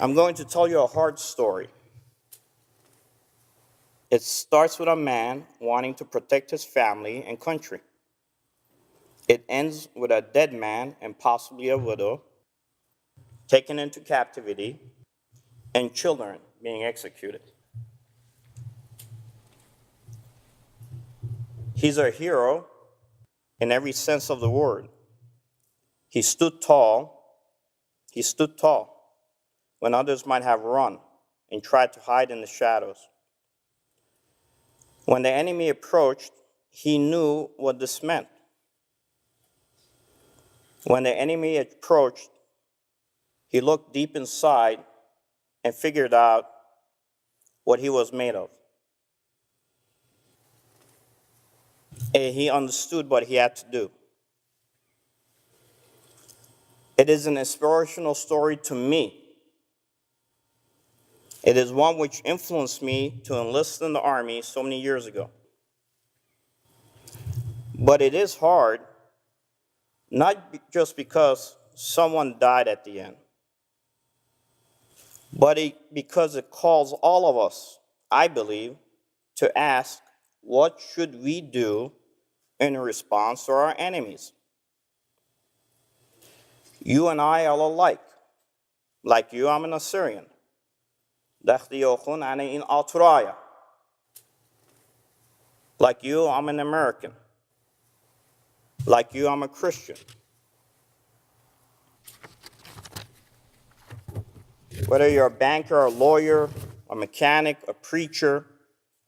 I'm going to tell you a hard story. It starts with a man wanting to protect his family and country. It ends with a dead man and possibly a widow taken into captivity and children being executed. He's a hero in every sense of the word. He stood tall when others might have run and tried to hide in the shadows. When the enemy approached, he knew what this meant. When the enemy approached, he looked deep inside and figured out what he was made of. And he understood what he had to do. It is an inspirational story to me. It is one which influenced me to enlist in the army so many years ago. But it is hard, not just because someone died at the end, but because it calls all of us, I believe, to ask, what should we do in response to our enemies? You and I are alike. Like you, I'm an Assyrian. Like you, I'm an American. Like you, I'm a Christian. Whether you're a banker, a lawyer, a mechanic, a preacher,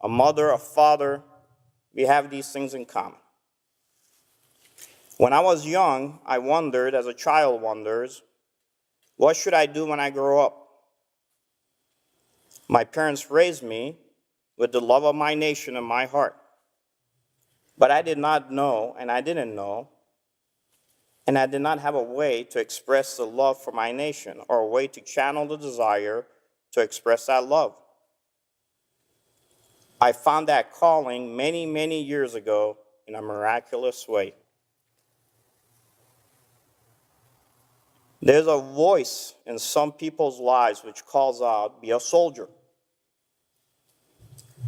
a mother, a father, we have these things in common. When I was young, I wondered, as a child wonders, what should I do when I grow up? My parents raised me with the love of my nation in my heart. But I did not know, and I didn't know, and I did not have a way to express the love for my nation or a way to channel the desire to express that love. I found that calling many, many years ago in a miraculous way. There's a voice in some people's lives which calls out, be a soldier.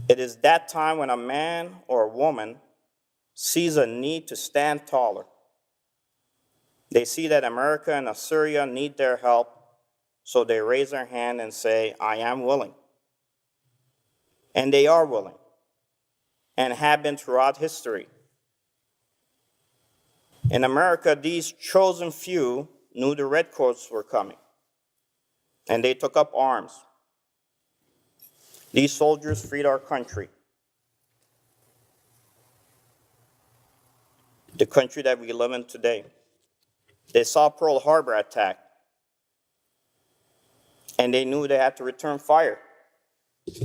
It is that time when a man or a woman sees a need to stand taller. They see that America and Assyria need their help, so they raise their hand and say, I am willing. And they are willing, and have been throughout history. In America, these chosen few knew the redcoats were coming, and they took up arms. These soldiers freed our country, the country that we live in today. They saw Pearl Harbor attack, and they knew they had to return fire.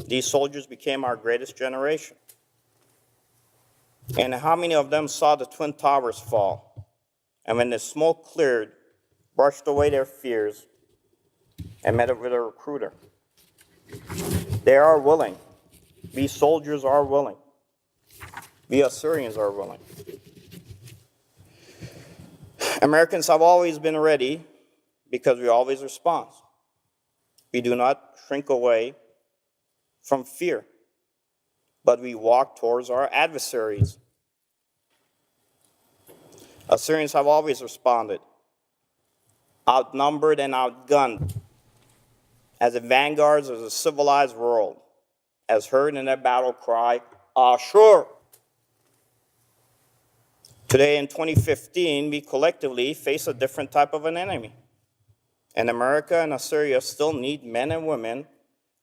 These soldiers became our greatest generation. And how many of them saw the Twin Towers fall, and when the smoke cleared, brushed away their fears and met up with a recruiter? They are willing. We soldiers are willing. We Assyrians are willing. Americans have always been ready because we always respond. We do not shrink away from fear, but we walk towards our adversaries. Assyrians have always responded, outnumbered and outgunned, as the vanguards of the civilized world, as heard in their battle cry, Ashur. Today in 2015, we collectively face a different type of an enemy. And America and Assyria still need men and women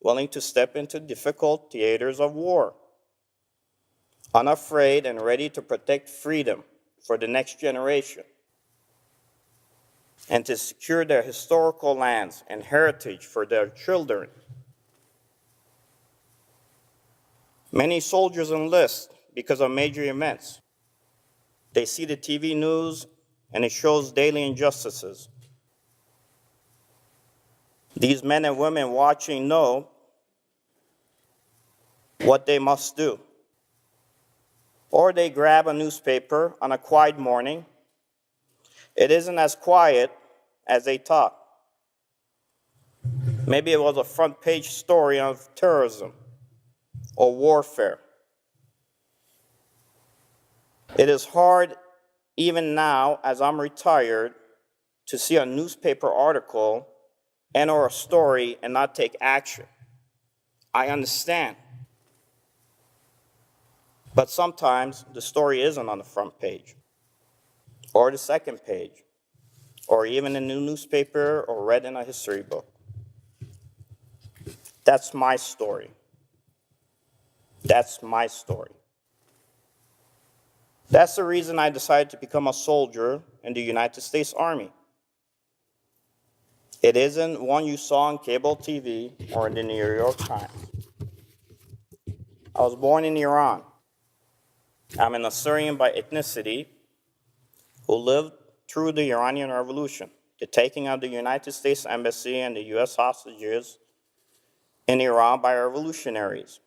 willing to step into difficult theaters of war, unafraid and ready to protect freedom for the next generation, and to secure their historical lands and heritage for their children. Many soldiers enlist because of major events. They see the TV news and it shows daily injustices. These men and women watching know what they must do. Or they grab a newspaper on a quiet morning. It isn't as quiet as they thought. Maybe it was a front page story of terrorism or warfare. It is hard, even now, as I'm retired, to see a newspaper article and or a story and not take action. I understand. But sometimes the story isn't on the front page, or the second page, or even in a newspaper or read in a history book. That's my story. That's my story. That's the reason I decided to become a soldier in the United States Army. It isn't one you saw on cable TV or in the New York Times. I was born in Iran. I'm an Assyrian by ethnicity who lived through the Iranian Revolution, the taking of the United States Embassy and the US hostages in Iran by revolutionaries.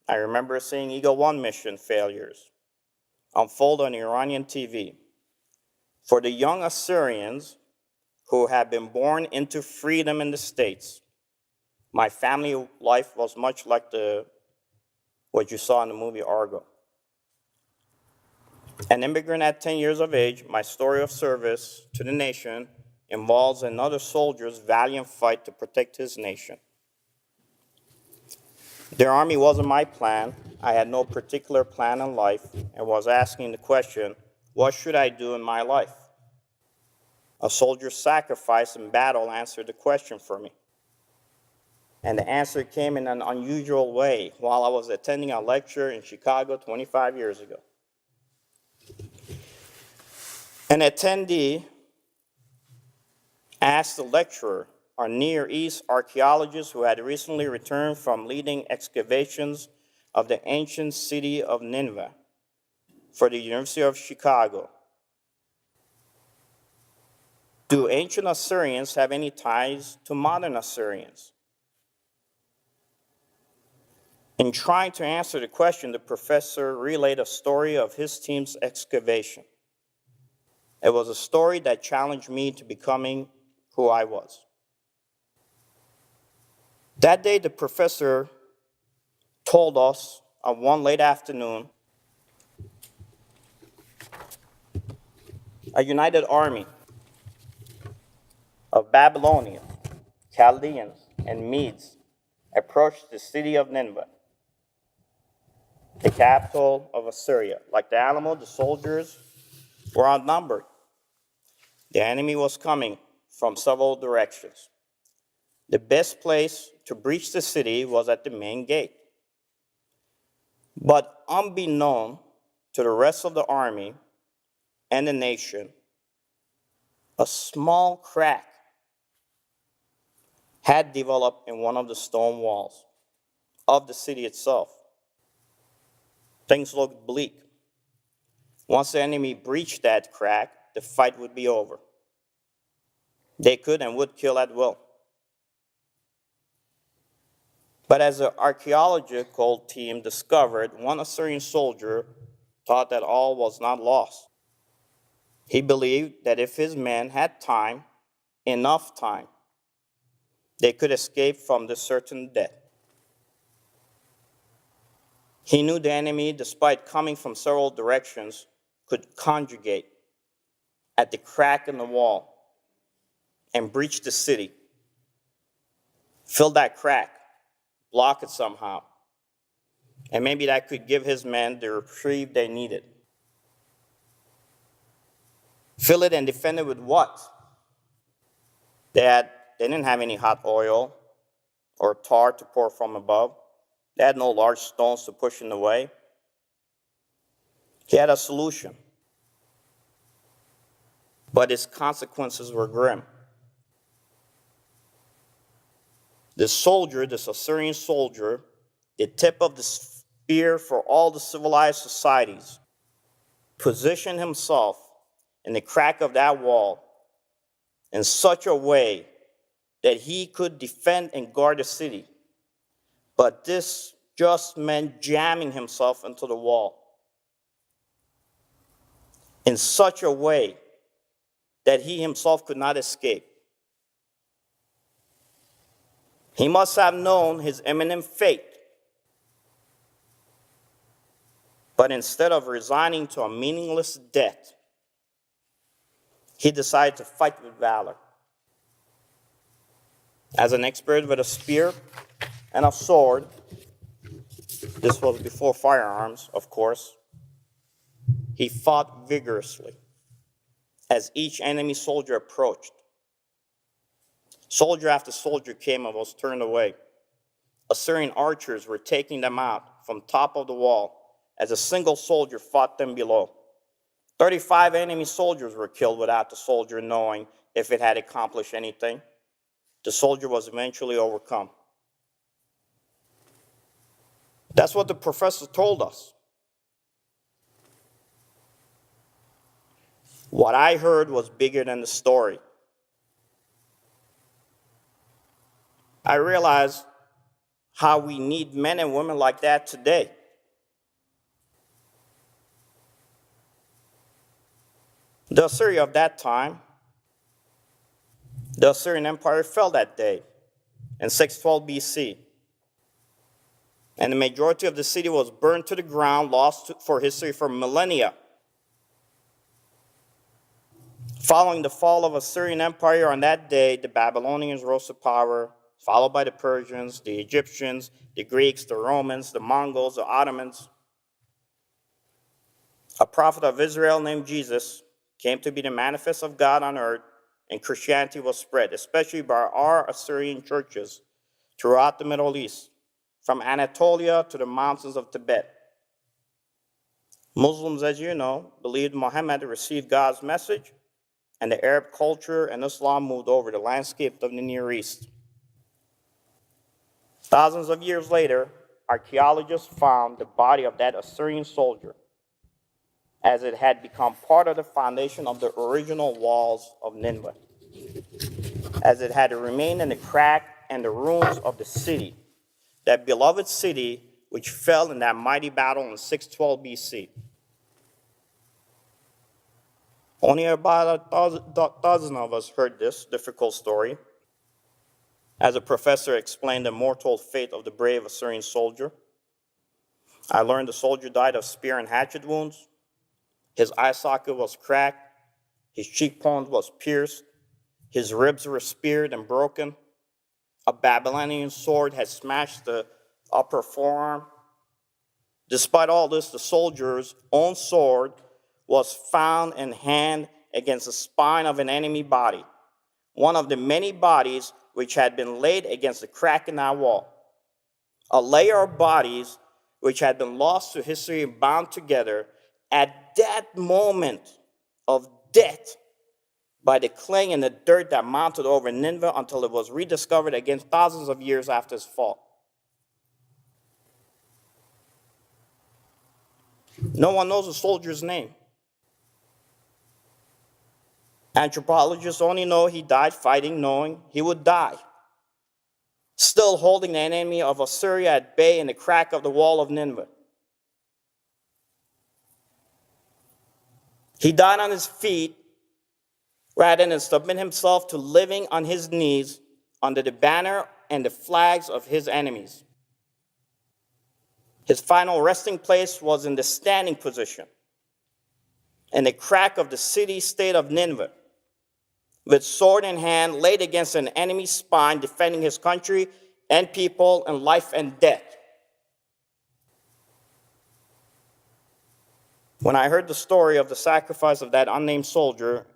I remember seeing Eagle 1 mission failures unfold on Iranian TV. For the young Assyrians who had been born into freedom in the States, my family life was much like what you saw in the movie Argo. An immigrant at 10 years of age, my story of service to the nation involves another soldier's valiant fight to protect his nation. The Army wasn't my plan. I had no particular plan in life and was asking the question, what should I do in my life? A soldier's sacrifice in battle answered the question for me. And the answer came in an unusual way while I was attending a lecture in Chicago 25 years ago. An attendee asked the lecturer, a Near East archaeologist who had recently returned from leading excavations of the ancient city of Nineveh for the University of Chicago, do ancient Assyrians have any ties to modern Assyrians? In trying to answer the question, the professor relayed a story of his team's excavation. It was a story that challenged me to becoming who I was. That day, the professor told us on one late afternoon, a united army of Babylonians, Chaldeans, and Medes approached the city of Nineveh, the capital of Assyria. Like the animal, the soldiers were outnumbered. The enemy was coming from several directions. The best place to breach the city was at the main gate. But unbeknown to the rest of the army and the nation, a small crack had developed in one of the stone walls of the city itself. Things looked bleak. Once the enemy breached that crack, the fight would be over. They could and would kill at will. But as the archaeological team discovered, one Assyrian soldier thought that all was not lost. He believed that if his men had time, enough time, they could escape from the certain death. He knew the enemy, despite coming from several directions, could conjugate at the crack in the wall and breach the city, fill that crack, block it somehow, and maybe that could give his men the reprieve they needed. Fill it and defend it with what? They didn't have any hot oil or tar to pour from above. They had no large stones to push in the way. He had a solution, but its consequences were grim. This Assyrian soldier, the tip of the spear for all the civilized societies, positioned himself in the crack of that wall in such a way that he could defend and guard the city. But this just meant jamming himself into the wall in such a way that he himself could not escape. He must have known his imminent fate. But instead of resigning to a meaningless death, he decided to fight with valor. As an expert with a spear and a sword, this was before firearms, of course, he fought vigorously as each enemy soldier approached. Soldier after soldier came and was turned away. Assyrian archers were taking them out from top of the wall as a single soldier fought them below. 35 enemy soldiers were killed without the soldier knowing if it had accomplished anything. The soldier was eventually overcome. That's what the professor told us. What I heard was bigger than the story. I realized how we need men and women like that today. The Assyria of that time, the Assyrian Empire fell that day in 612 BC. And the majority of the city was burned to the ground, lost for history for millennia. Following the fall of Assyrian Empire on that day, the Babylonians rose to power, followed by the Persians, the Egyptians, the Greeks, the Romans, the Mongols, the Ottomans. A prophet of Israel named Jesus came to be the manifest of God on earth, and Christianity was spread, especially by our Assyrian churches throughout the Middle East, from Anatolia to the mountains of Tibet. Muslims, as you know, believed Muhammad received God's message, and the Arab culture and Islam moved over the landscape of the Near East. Thousands of years later, archaeologists found the body of that Assyrian soldier, as it had become part of the foundation of the original walls of Nineveh, as it had remained in the crack and the ruins of the city, that beloved city which fell in that mighty battle in 612 BC. Only about a dozen of us heard this difficult story, as a professor explained the mortal fate of the brave Assyrian soldier. I learned the soldier died of spear and hatchet wounds. His eye socket was cracked. His cheekbone was pierced. His ribs were speared and broken. A Babylonian sword had smashed the upper forearm. Despite all this, the soldier's own sword was found in hand against the spine of an enemy body, one of the many bodies which had been laid against the crack in that wall. A layer of bodies which had been lost to history and bound together at that moment of death by the clay and the dirt that mounted over Nineveh until it was rediscovered again thousands of years after its fall. No one knows the soldier's name. Anthropologists only know he died fighting, knowing he would die, still holding the enemy of Assyria at bay in the crack of the wall of Nineveh. He died on his feet rather than submit himself to living on his knees under the banner and the flags of his enemies. His final resting place was in the standing position, in the crack of the city-state of Nineveh, with sword in hand laid against an enemy's spine, defending his country and people in life and death. When I heard the story of the sacrifice of that unnamed soldier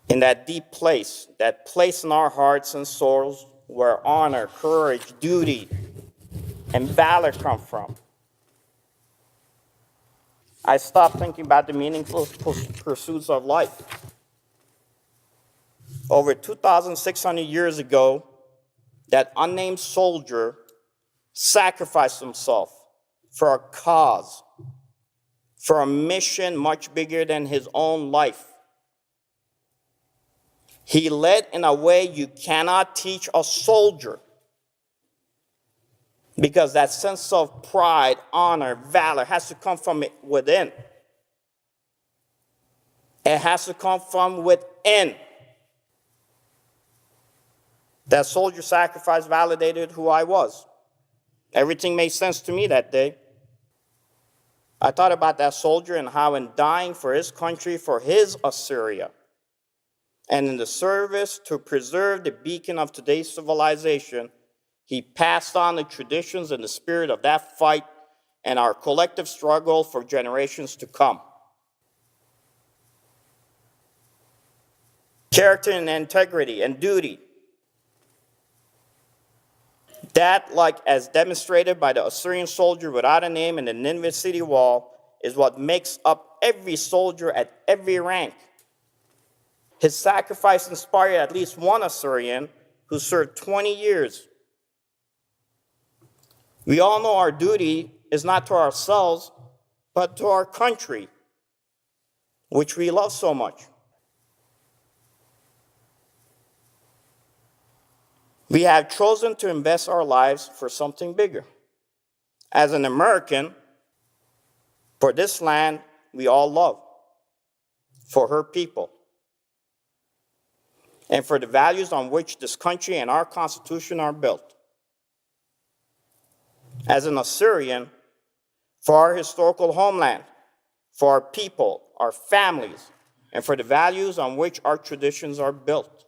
in that deep place, that place in our hearts and souls where honor, courage, duty, and valor come from, I stopped thinking about the meaningful pursuits of life. Over 2,600 years ago, that unnamed soldier sacrificed himself for a cause, for a mission much bigger than his own life. He led in a way you cannot teach a soldier, because that sense of pride, honor, valor has to come from within. It has to come from within. That soldier sacrifice validated who I was. Everything made sense to me that day. I thought about that soldier and how in dying for his country, for his Assyria, and in the service to preserve the beacon of today's civilization, he passed on the traditions and the spirit of that fight and our collective struggle for generations to come. Character and integrity and duty. That, like as demonstrated by the Assyrian soldier without a name in the Nineveh city wall, is what makes up every soldier at every rank. His sacrifice inspired at least one Assyrian who served 20 years. We all know our duty is not to ourselves, but to our country, which we love so much. We have chosen to invest our lives for something bigger. As an American, for this land we all love, for her people, and for the values on which this country and our Constitution are built. As an Assyrian, for our historical homeland, for our people, our families, and for the values on which our traditions are built.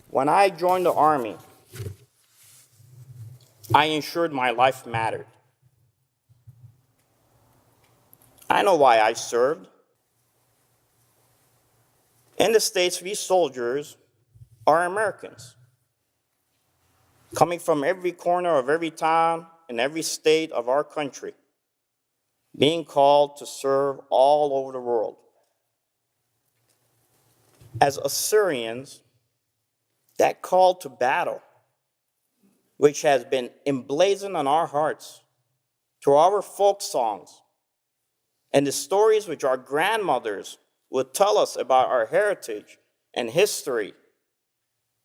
When I joined the Army, I ensured my life mattered. I know why I served. In the States, we soldiers are Americans, coming from every corner of every town in every state of our country, being called to serve all over the world. As Assyrians, that call to battle, which has been emblazoned on our hearts through our folk songs and the stories which our grandmothers would tell us about our heritage and history,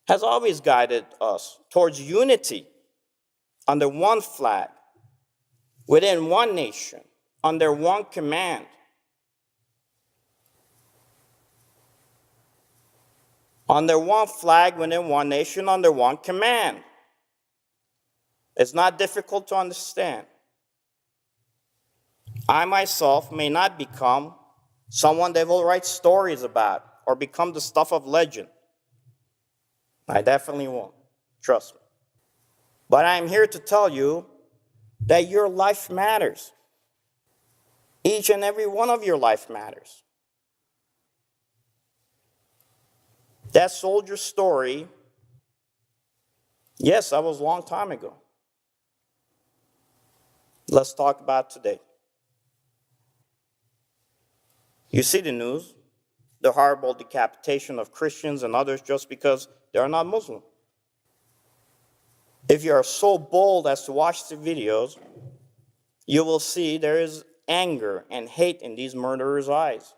has always guided us towards unity under one flag, within one nation, under one command. Under one flag, within one nation, under one command. It's not difficult to understand. I myself may not become someone they will write stories about or become the stuff of legend. I definitely won't, trust me. But I'm here to tell you that your life matters. Each and every one of your life matters. That soldier story, yes, that was a long time ago. Let's talk about today. You see the news, the horrible decapitation of Christians and others just because they are not Muslim. If you are so bold as to watch the videos, you will see there is anger and hate in these murderers' eyes.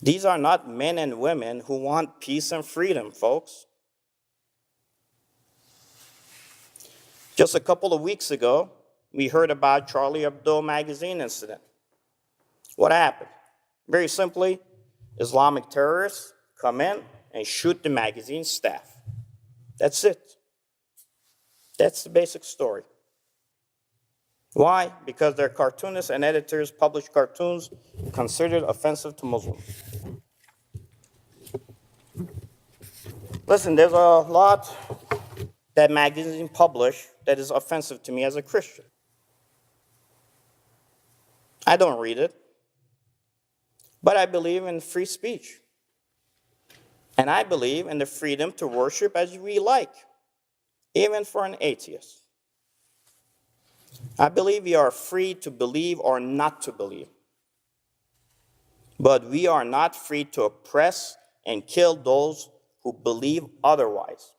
These are not men and women who want peace and freedom, folks. Just a couple of weeks ago, we heard about Charlie Hebdo magazine incident. What happened? Very simply, Islamic terrorists come in and shoot the magazine staff. That's it. That's the basic story. Why? Because their cartoonists and editors publish cartoons considered offensive to Muslims. Listen, there's a lot that magazine publish that is offensive to me as a Christian. I don't read it, but I believe in free speech. And I believe in the freedom to worship as we like, even for an atheist. I believe we are free to believe or not to believe. But we are not free to oppress and kill those who believe otherwise.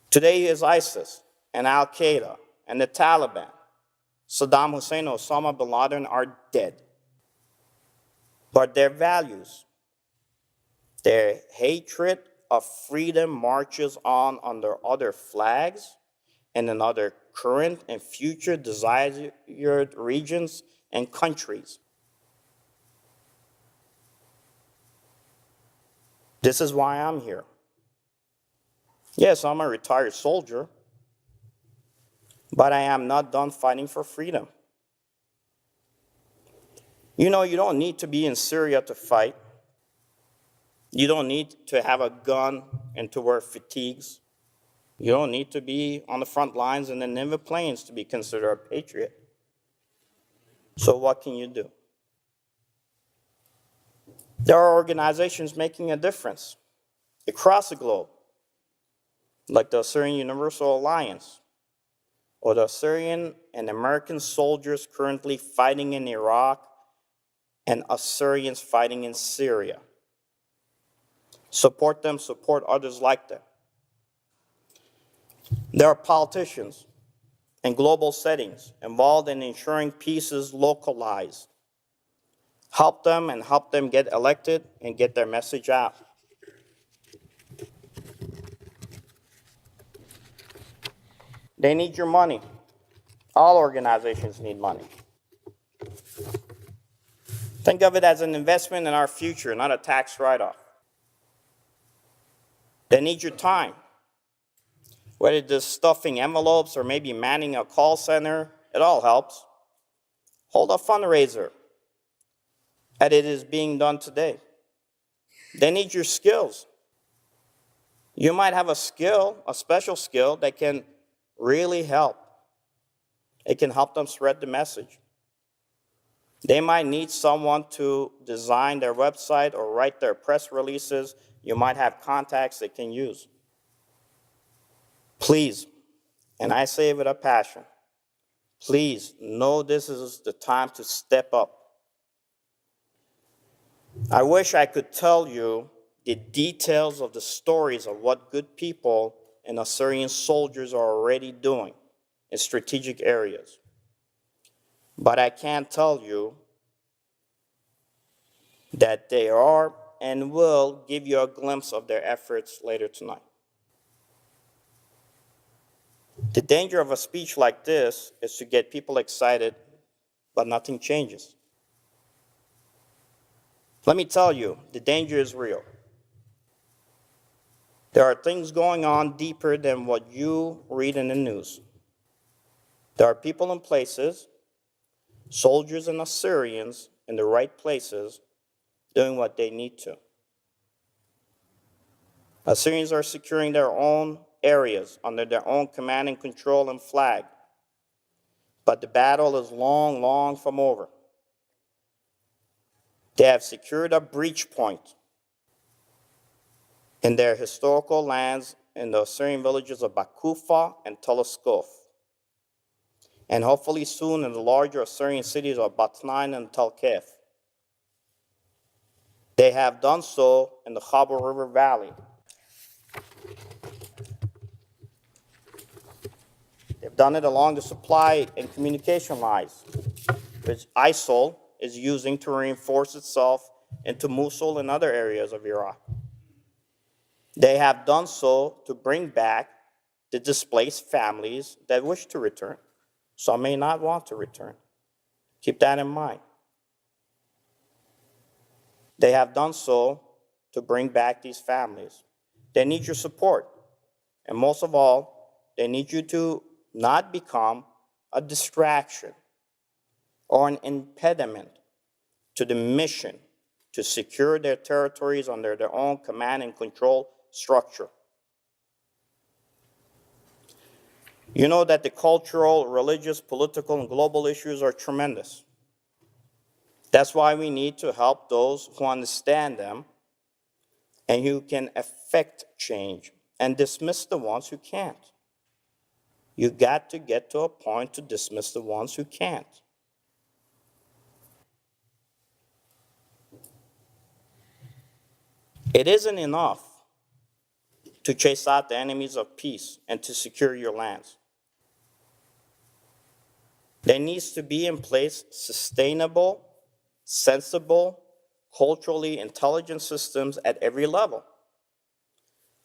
Today is ISIS and Al-Qaeda and the Taliban. Saddam Hussein and Osama bin Laden are dead. But their values, their hatred of freedom marches on under other flags and in other current and future desired regions and countries. This is why I'm here. Yes, I'm a retired soldier, but I am not done fighting for freedom. You know, you don't need to be in Syria to fight. You don't need to have a gun and to wear fatigues. You don't need to be on the front lines in the Nineveh plains to be considered a patriot. So what can you do? There are organizations making a difference across the globe, like the Assyrian Universal Alliance, or the Assyrian and American soldiers currently fighting in Iraq and Assyrians fighting in Syria. Support them, support others like them. There are politicians in global settings involved in ensuring peace is localized. Help them and help them get elected and get their message out. They need your money. All organizations need money. Think of it as an investment in our future, not a tax write-off. They need your time. Whether it's stuffing envelopes or maybe manning a call center, it all helps. Hold a fundraiser, as it is being done today. They need your skills. You might have a skill, a special skill that can really help. It can help them spread the message. They might need someone to design their website or write their press releases. You might have contacts they can use. Please, and I say it with a passion, please know this is the time to step up. I wish I could tell you the details of the stories of what good people and Assyrian soldiers are already doing in strategic areas. But I can tell you that they are and will give you a glimpse of their efforts later tonight. The danger of a speech like this is to get people excited, but nothing changes. Let me tell you, the danger is real. There are things going on deeper than what you read in the news. There are people and places, soldiers and Assyrians in the right places, doing what they need to. Assyrians are securing their own areas under their own command and control and flag. But the battle is long, long from over. They have secured a breach point in their historical lands in the Assyrian villages of Bakufa and Teleskoph, and hopefully soon in the larger Assyrian cities of Batnain and Telkef. They have done so in the Khabur River Valley. They've done it along the supply and communication lines, which ISIL is using to reinforce itself into Mosul and other areas of Iraq. They have done so to bring back the displaced families that wish to return. Some may not want to return. Keep that in mind. They have done so to bring back these families. They need your support. And most of all, they need you to not become a distraction or an impediment to the mission to secure their territories under their own command and control structure. You know that the cultural, religious, political, and global issues are tremendous. That's why we need to help those who understand them and who can affect change and dismiss the ones who can't. You got to get to a point to dismiss the ones who can't. It isn't enough to chase out the enemies of peace and to secure your lands. There needs to be in place sustainable, sensible, culturally intelligent systems at every level.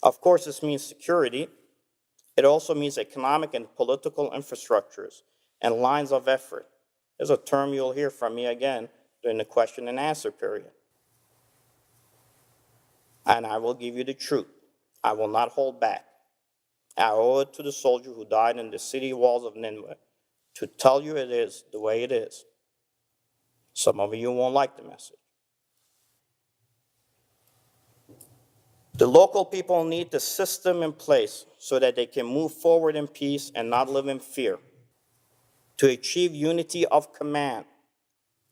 Of course, this means security. It also means economic and political infrastructures and lines of effort. is a term you'll hear from me again during the question and answer period. And I will give you the truth. I will not hold back. I owe it to the soldier who died in the city walls of Nineveh to tell you it is the way it is. Some of you won't like the message. The local people need the system in place so that they can move forward in peace and not live in fear. To achieve unity of command,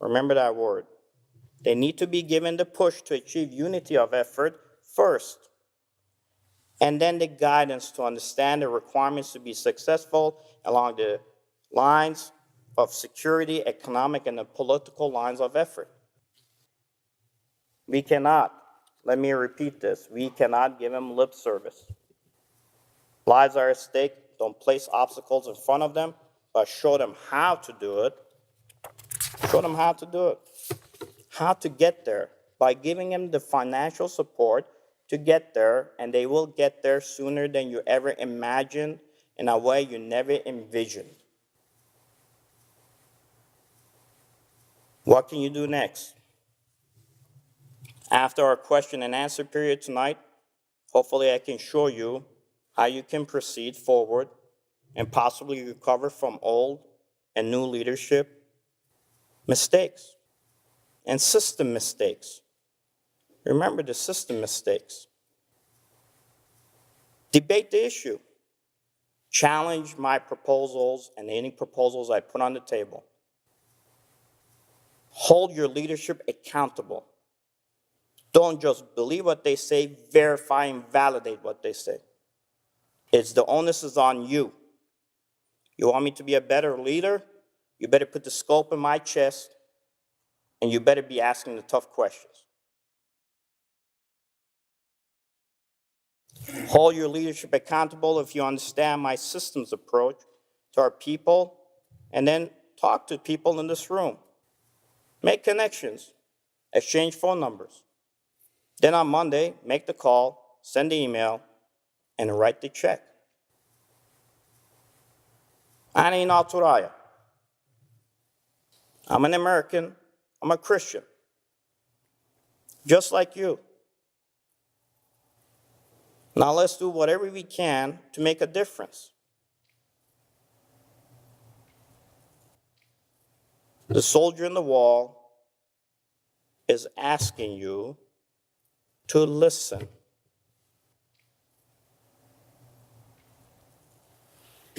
remember that word. They need to be given the push to achieve unity of effort first, and then the guidance to understand the requirements to be successful along the lines of security, economic, and the political lines of effort. We cannot, let me repeat this, we cannot give them lip service. Lives are at stake. Don't place obstacles in front of them, but show them how to do it. Show them how to do it. How to get there by giving them the financial support to get there, and they will get there sooner than you ever imagined in a way you never envisioned. What can you do next? After our question and answer period tonight, hopefully I can show you how you can proceed forward and possibly recover from old and new leadership mistakes and system mistakes. Remember the system mistakes. Debate the issue. Challenge my proposals and any proposals I put on the table. Hold your leadership accountable. Don't just believe what they say, verify and validate what they say. The onus is on you. You want me to be a better leader? You better put the scope in my chest, and you better be asking the tough questions. Hold your leadership accountable if you understand my systems approach to our people, and then talk to people in this room. Make connections, exchange phone numbers. Then on Monday, make the call, send the email, and write the check. Ani Naturaya. I'm an American, I'm a Christian, just like you. Now let's do whatever we can to make a difference. The soldier in the wall is asking you to listen.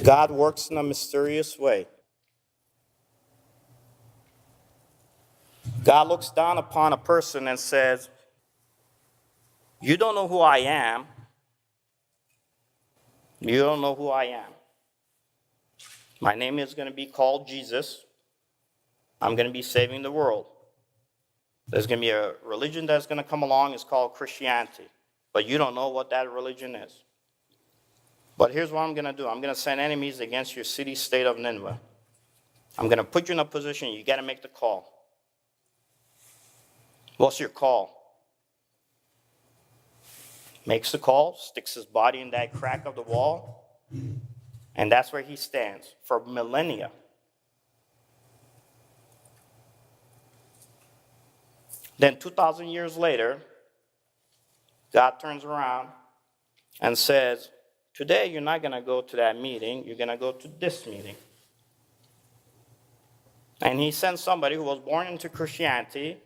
God works in a mysterious way. God looks down upon a person and says, you don't know who I am. You don't know who I am. My name is going to be called Jesus. I'm going to be saving the world. There's going to be a religion that's going to come along. It's called Christianity. But you don't know what that religion is. But here's what I'm going to do. I'm going to send enemies against your city, state of Nineveh. I'm going to put you in a position. You got to make the call. What's your call? Makes the call, sticks his body in that crack of the wall, and that's where he stands for millennia. Then 2,000 years later, God turns around and says, today you're not going to go to that meeting, you're going to go to this meeting. And he sends somebody who was born into Christianity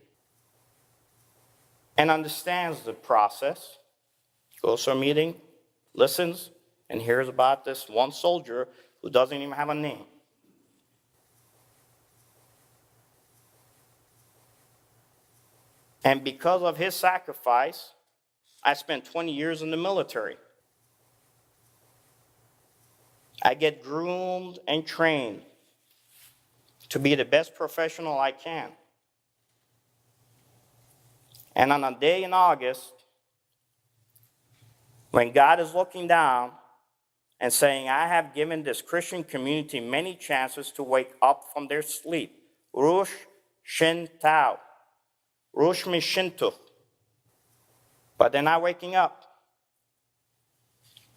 and understands the process, goes to a meeting, listens, and hears about this one soldier who doesn't even have a name. And because of his sacrifice, I spent 20 years in the military. I get groomed and trained to be the best professional I can. And on a day in August, when God is looking down and saying, I have given this Christian community many chances to wake up from their sleep. Rosh Shintau. Rosh Mishintuch. But they're not waking up.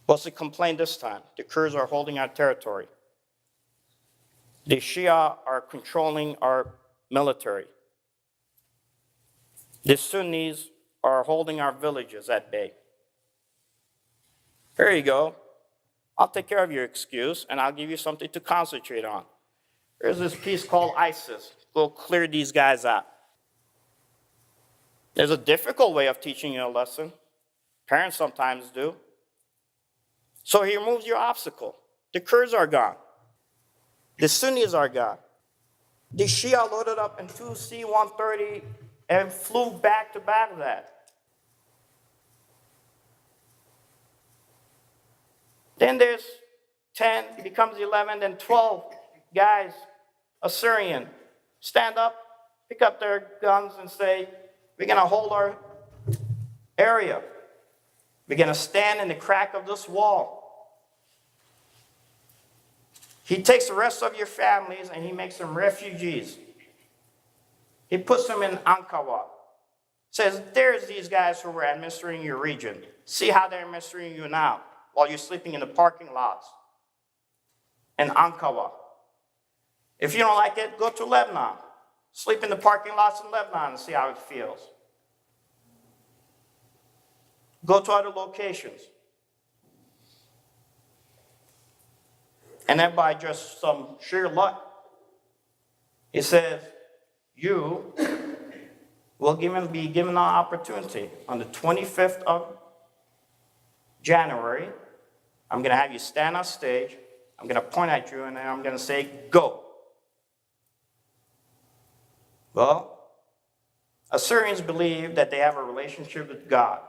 What's the complaint this time? The Kurds are holding our territory. The Shia are controlling our military. The Sunnis are holding our villages at bay. Here you go. I'll take care of your excuse, and I'll give you something to concentrate on. There's this piece called ISIS. We'll clear these guys out. There's a difficult way of teaching you a lesson. Parents sometimes do. So he removes your obstacle. The Kurds are gone. The Sunnis are gone. The Shia loaded up in 2 C-130 and flew back to Baghdad. Then there's 10, becomes 11, then 12 guys, Assyrian, stand up, pick up their guns and say, we're going to hold our area. We're going to stand in the crack of this wall. He takes the rest of your families and he makes them refugees. He puts them in Ankawa. Says, there's these guys who were administering your region. See how they're administering you now while you're sleeping in the parking lots in Ankawa. If you don't like it, go to Lebanon. Sleep in the parking lots in Lebanon and see how it feels. Go to other locations. And then by just some sheer luck, he says, you will be given an opportunity. On the 25th of January, I'm going to have you stand on stage, I'm going to point at you, and then I'm going to say, go. Well, Assyrians believe that they have a relationship with God,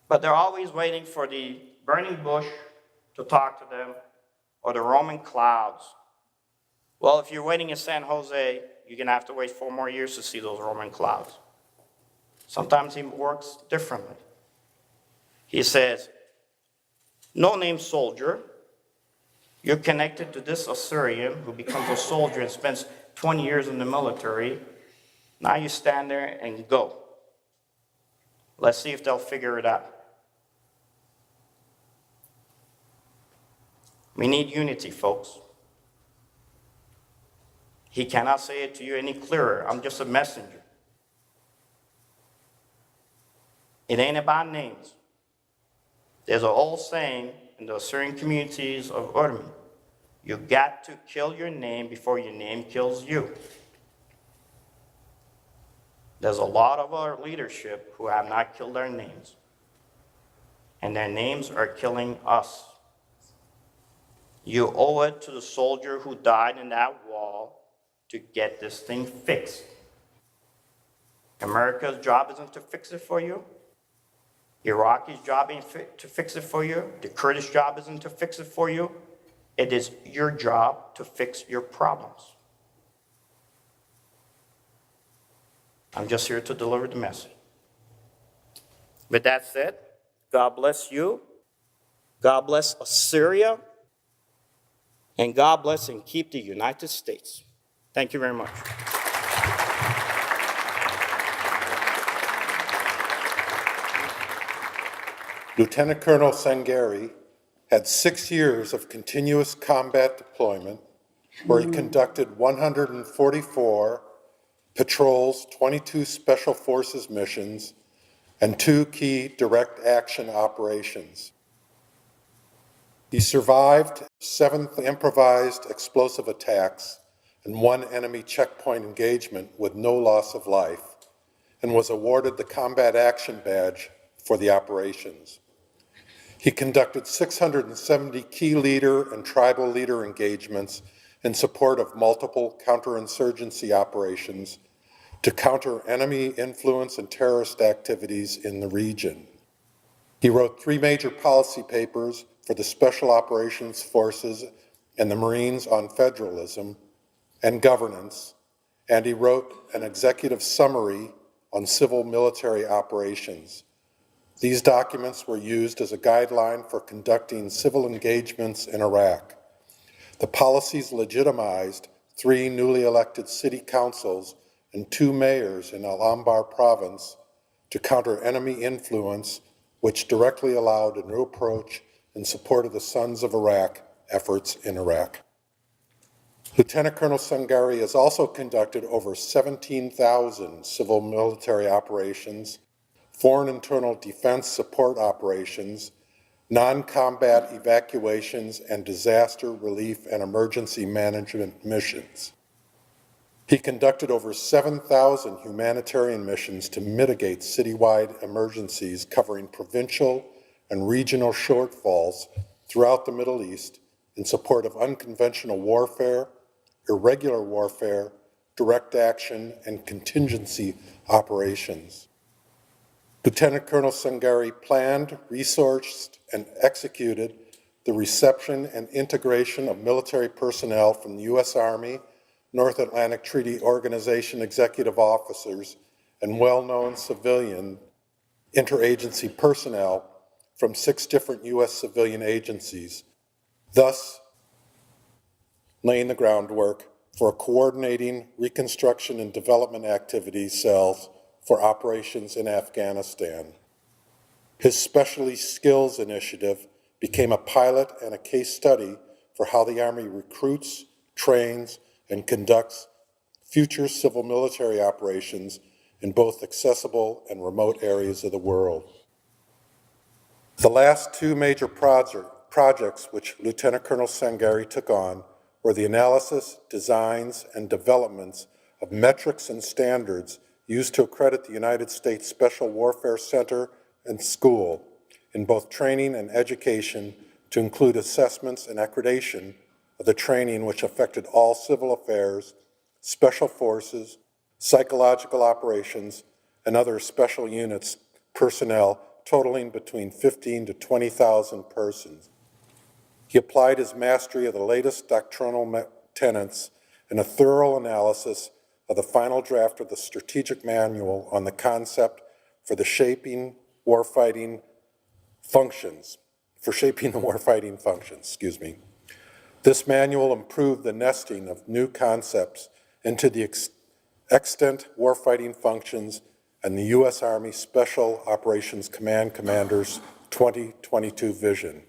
but they're always waiting for the burning bush to talk to them, or the Roman clouds. Well, if you're waiting in San Jose, you're going to have to wait 4 more years to see those Roman clouds. Sometimes he works differently. He says, no-name soldier, you're connected to this Assyrian who becomes a soldier and spends 20 years in the military. Now you stand there and go. Let's see if they'll figure it out. We need unity, folks. He cannot say it to you any clearer. I'm just a messenger. It ain't about names. There's an old saying in the Assyrian communities of Urmi, you got to kill your name before your name kills you. There's a lot of our leadership who have not killed their names, and their names are killing us. You owe it to the soldier who died in that wall to get this thing fixed. America's job isn't to fix it for you. Iraqi's job isn't to fix it for you. The Kurdish job isn't to fix it for you. It is your job to fix your problems. I'm just here to deliver the message. With that said, God bless you. God bless Assyria. And God bless and keep the United States. Thank you very much. Lieutenant Colonel Sangeri had 6 years of continuous combat deployment where he conducted 144 patrols, 22 Special Forces missions, and 2 key direct action operations. He survived 7 improvised explosive attacks and 1 enemy checkpoint engagement with no loss of life, and was awarded the Combat Action Badge for the operations. He conducted 670 key leader and tribal leader engagements in support of multiple counterinsurgency operations to counter enemy influence and terrorist activities in the region. He wrote 3 major policy papers for the Special Operations Forces and the Marines on federalism and governance, and he wrote an executive summary on civil military operations. These documents were used as a guideline for conducting civil engagements in Iraq. The policies legitimized 3 newly elected city councils and 2 mayors in Al-Anbar province to counter enemy influence, which directly allowed a new approach in support of the Sons of Iraq efforts in Iraq. Lieutenant Colonel Sangari has also conducted over 17,000 civil military operations, foreign internal defense support operations, non-combat evacuations, and disaster relief and emergency management missions. He conducted over 7,000 humanitarian missions to mitigate citywide emergencies covering provincial and regional shortfalls throughout the Middle East in support of unconventional warfare, irregular warfare, direct action, and contingency operations. Lieutenant Colonel Sangari planned, resourced, and executed the reception and integration of military personnel from the U.S. Army, North Atlantic Treaty Organization executive officers, and well-known civilian interagency personnel from 6 different U.S. civilian agencies, thus laying the groundwork for a coordinating reconstruction and development activities cells for operations in Afghanistan. His Specialty Skills Initiative became a pilot and a case study for how the Army recruits, trains, and conducts future civil military operations in both accessible and remote areas of the world. The last 2 major projects which Lieutenant Colonel Sangari took on were the analysis, designs, and developments of metrics and standards used to accredit the United States Special Warfare Center and School in both training and education to include assessments and accreditation of the training which affected all civil affairs, special forces, psychological operations, and other special units personnel totaling between 15 to 20,000 persons. He applied his mastery of the latest doctrinal tenets in a thorough analysis of the final draft of the strategic manual on the concept for shaping the warfighting functions. This manual improved the nesting of new concepts into the extant warfighting functions and the U.S. Army Special Operations Command Commander's 2022 vision.